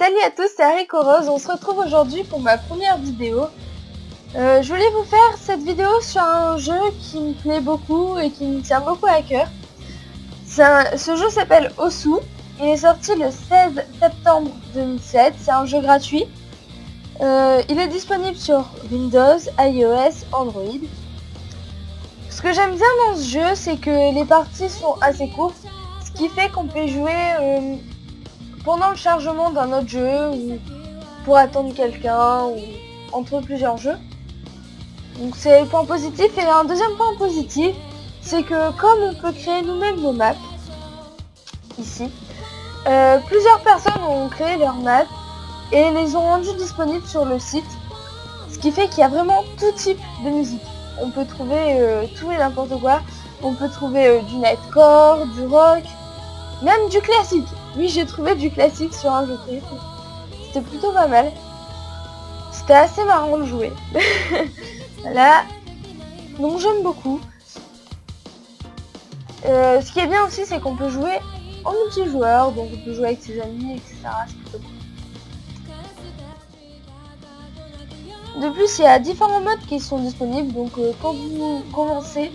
Salut à tous, c'est Haricot Rose, on se retrouve aujourd'hui pour ma première vidéo. Je voulais vous faire cette vidéo sur un jeu qui me plaît beaucoup et qui me tient beaucoup à cœur. Ce jeu s'appelle Osu, il est sorti le 16 septembre 2007, c'est un jeu gratuit. Il est disponible sur Windows, iOS, Android. Ce que j'aime bien dans ce jeu, c'est que les parties sont assez courtes, ce qui fait qu'on peut jouer pendant le chargement d'un autre jeu ou pour attendre quelqu'un ou entre plusieurs jeux. Donc c'est le point positif. Et un deuxième point positif, c'est que comme on peut créer nous-mêmes nos maps, ici, plusieurs personnes ont créé leurs maps et les ont rendues disponibles sur le site, ce qui fait qu'il y a vraiment tout type de musique. On peut trouver tout et n'importe quoi. On peut trouver du nightcore, du rock, même du classique. Oui, j'ai trouvé du classique sur un jeu. C'était plutôt pas mal. C'était assez marrant de jouer. Voilà. Donc j'aime beaucoup. Ce qui est bien aussi, c'est qu'on peut jouer en multijoueur. Donc on peut jouer avec ses amis, etc. C'est plutôt cool. De plus, il y a différents modes qui sont disponibles. Donc quand vous commencez,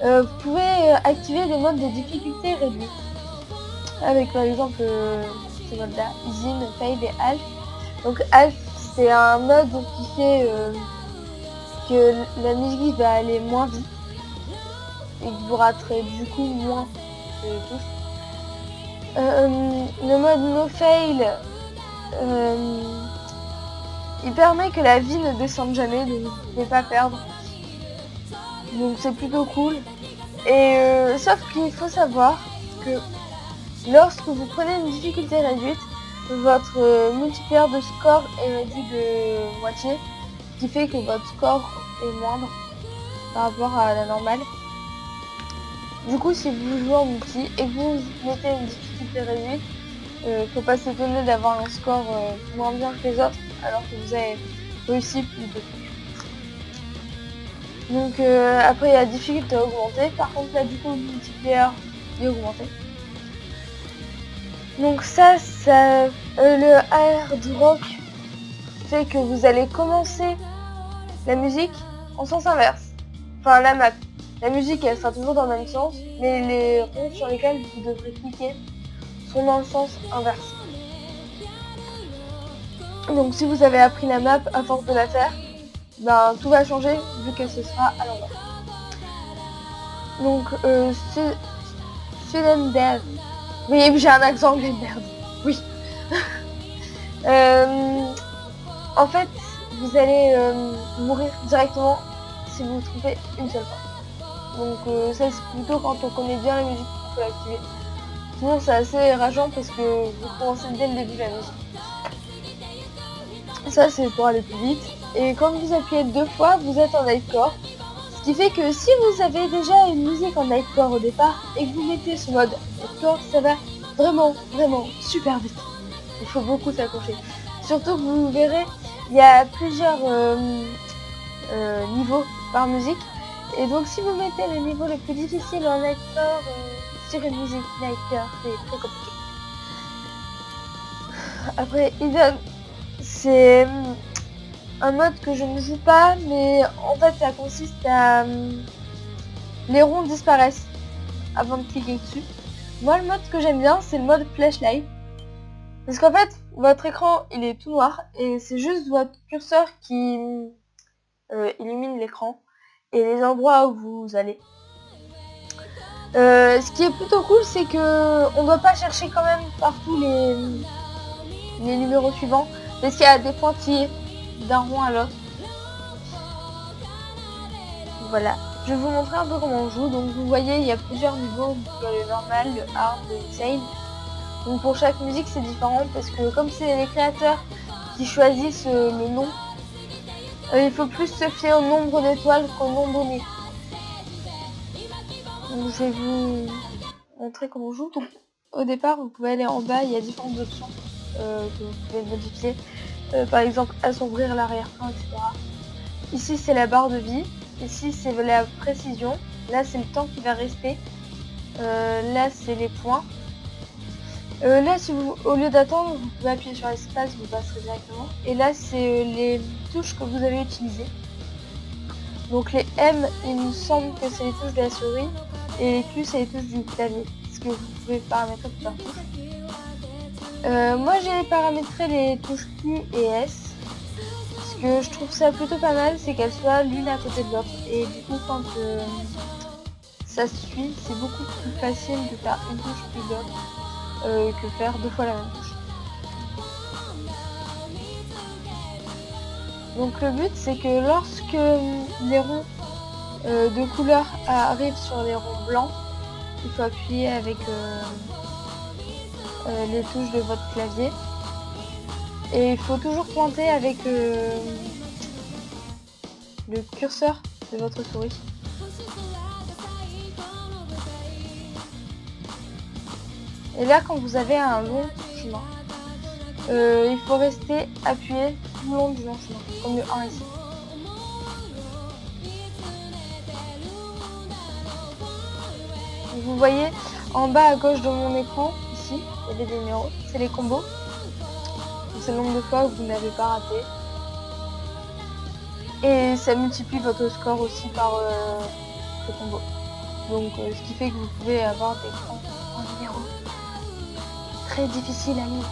vous pouvez activer des modes de difficulté réduits. Avec par exemple ce mode là, Easy, Fail et Half. Donc Half, c'est un mode qui fait que la musique va aller moins vite et que vous raterez du coup moins de touches. Le mode No Fail, il permet que la vie ne descende jamais, donc vous ne pouvez pas perdre. Donc c'est plutôt cool. Et sauf qu'il faut savoir que lorsque vous prenez une difficulté réduite, votre multiplier de score est réduit de moitié, ce qui fait que votre score est moindre par rapport à la normale. Du coup, si vous jouez en multi et que vous mettez une difficulté réduite, faut pas s'étonner d'avoir un score moins bien que les autres, alors que vous avez réussi plus de touches. Donc après, il y a la difficulté augmentée. Par contre, là, du coup, le multiplier est augmenté. Donc ça, le hard rock fait que vous allez commencer la musique en sens inverse. Enfin la map. La musique elle sera toujours dans le même sens, mais les ronds sur lesquels vous devrez cliquer sont dans le sens inverse. Donc si vous avez appris la map à force de la faire, ben tout va changer vu que ce sera à l'envers. Donc Student Dev. Oui, j'ai un accent anglais, merde. Oui. En fait, vous allez mourir directement si vous vous trompez une seule fois. Donc ça, c'est plutôt quand on connaît bien la musique qu'il faut l'activer. Sinon, c'est assez rageant parce que vous commencez dès le début de la musique. Ça, c'est pour aller plus vite. Et quand vous appuyez 2 fois, vous êtes en nightcore. Ce qui fait que si vous avez déjà une musique en nightcore au départ et que vous mettez ce mode nightcore, ça va vraiment super vite. Il faut beaucoup s'accrocher. Surtout que vous verrez, il y a plusieurs niveaux par musique. Et donc si vous mettez le niveau le plus difficile en nightcore sur une musique nightcore, c'est très compliqué. Après, Hidden, c'est un mode que je ne joue pas, mais en fait ça consiste à les ronds disparaissent avant de cliquer dessus. Moi le mode que j'aime bien c'est le mode flashlight, parce qu'en fait votre écran il est tout noir et c'est juste votre curseur qui illumine l'écran et les endroits où vous allez. Ce qui est plutôt cool, c'est que on doit pas chercher quand même partout les numéros suivants, parce qu'il y a des pointillés d'un rond à l'autre. Voilà, je vais vous montrer un peu comment on joue. Donc vous voyez, il y a plusieurs niveaux. Il y a le normal, le hard, le insane. Donc pour chaque musique c'est différent, parce que comme c'est les créateurs qui choisissent le nom, il faut plus se fier au nombre d'étoiles qu'au nom donné. Donc je vais vous montrer comment on joue. Donc, au départ vous pouvez aller en bas, il y a différentes options que vous pouvez modifier. Par exemple assombrir l'arrière-plan, etc. Ici c'est la barre de vie, ici c'est la précision, là c'est le temps qui va rester, là c'est les points, Là, si vous, au lieu d'attendre, vous pouvez appuyer sur l'espace, vous passerez directement. Et là, c'est les touches que vous avez utilisées. Donc les M, il me semble que c'est les touches de la souris, et les Q, c'est les touches du clavier, ce que vous pouvez paramétrer plusieurs touches. Moi, j'ai paramétré les touches Q et S. Ce que je trouve ça plutôt pas mal, c'est qu'elles soient l'une à côté de l'autre. Et du coup, quand ça se suit, c'est beaucoup plus facile de faire une touche plus l'autre que faire 2 fois la même touche. Donc le but, c'est que lorsque les ronds de couleur arrivent sur les ronds blancs, il faut appuyer avec les touches de votre clavier. Et il faut toujours pointer avec le curseur de votre souris. Et là, quand vous avez un long chemin, il faut rester appuyé tout le long du long chemin, comme le 1 ici. Vous voyez en bas à gauche de mon écran, ici, il y a des numéros, c'est les combos. C'est le nombre de fois où vous n'avez pas raté. Et ça multiplie votre score aussi par ce combo. Donc ce qui fait que vous pouvez avoir des grands numéros très difficiles à lire.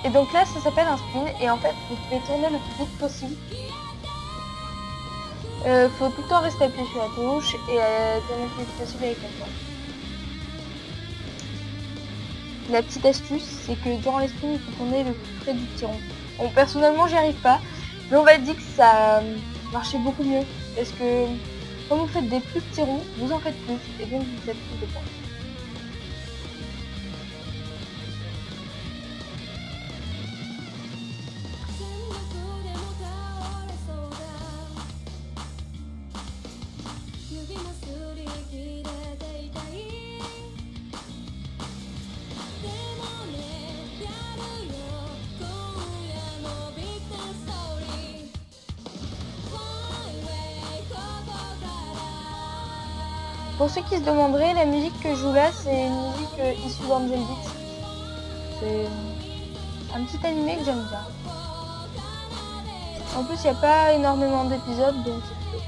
Et donc là, ça s'appelle un spin, et en fait, vous pouvez tourner le plus vite possible. Faut tout le temps rester appuyé sur la touche et tourner le plus vite possible avec la touche. La petite astuce, c'est que durant les spins, il faut tourner le plus près du petit rond. Bon, personnellement, j'y arrive pas, mais on va dire que ça marchait beaucoup mieux, parce que quand vous faites des plus petits ronds, vous en faites plus, et donc vous faites plus de points. Pour ceux qui se demanderaient, la musique que je joue là, c'est une musique issue d'Angel Beats. C'est un petit animé que j'aime bien. En plus, il n'y a pas énormément d'épisodes, donc c'est plutôt.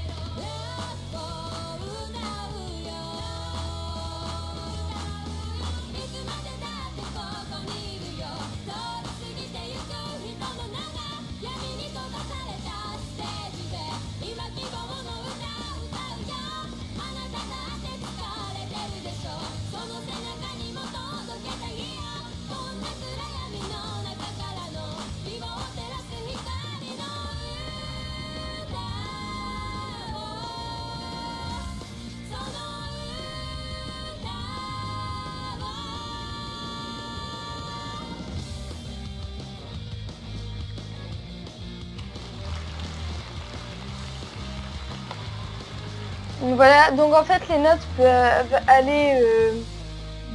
Voilà, donc en fait les notes peuvent aller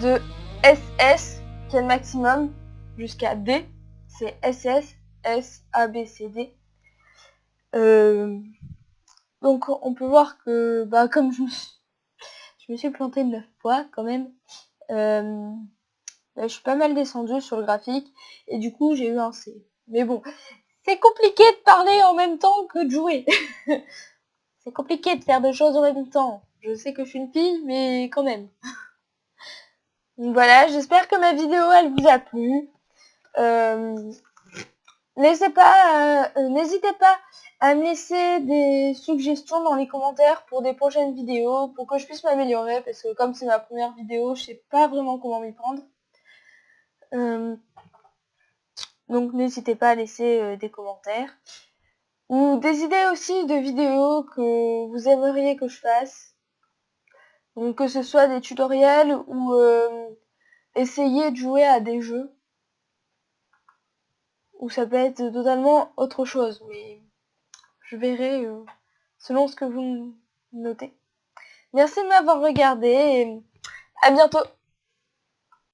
de SS, qui est le maximum, jusqu'à D. C'est SS, S, A, B, C, D. Donc on peut voir que, bah, comme je me suis plantée 9 fois quand même, je suis pas mal descendue sur le graphique, et du coup j'ai eu un C. Mais bon, c'est compliqué de parler en même temps que de jouer. C'est compliqué de faire deux choses en même temps. Je sais que je suis une fille, mais quand même. Donc voilà, j'espère que ma vidéo, elle vous a plu. N'hésitez pas à me laisser des suggestions dans les commentaires pour des prochaines vidéos, pour que je puisse m'améliorer, parce que comme c'est ma première vidéo, je sais pas vraiment comment m'y prendre. Donc n'hésitez pas à laisser des commentaires. Ou des idées aussi de vidéos que vous aimeriez que je fasse. Donc que ce soit des tutoriels ou essayer de jouer à des jeux. Ou ça peut être totalement autre chose. Mais je verrai selon ce que vous notez. Merci de m'avoir regardé et à bientôt.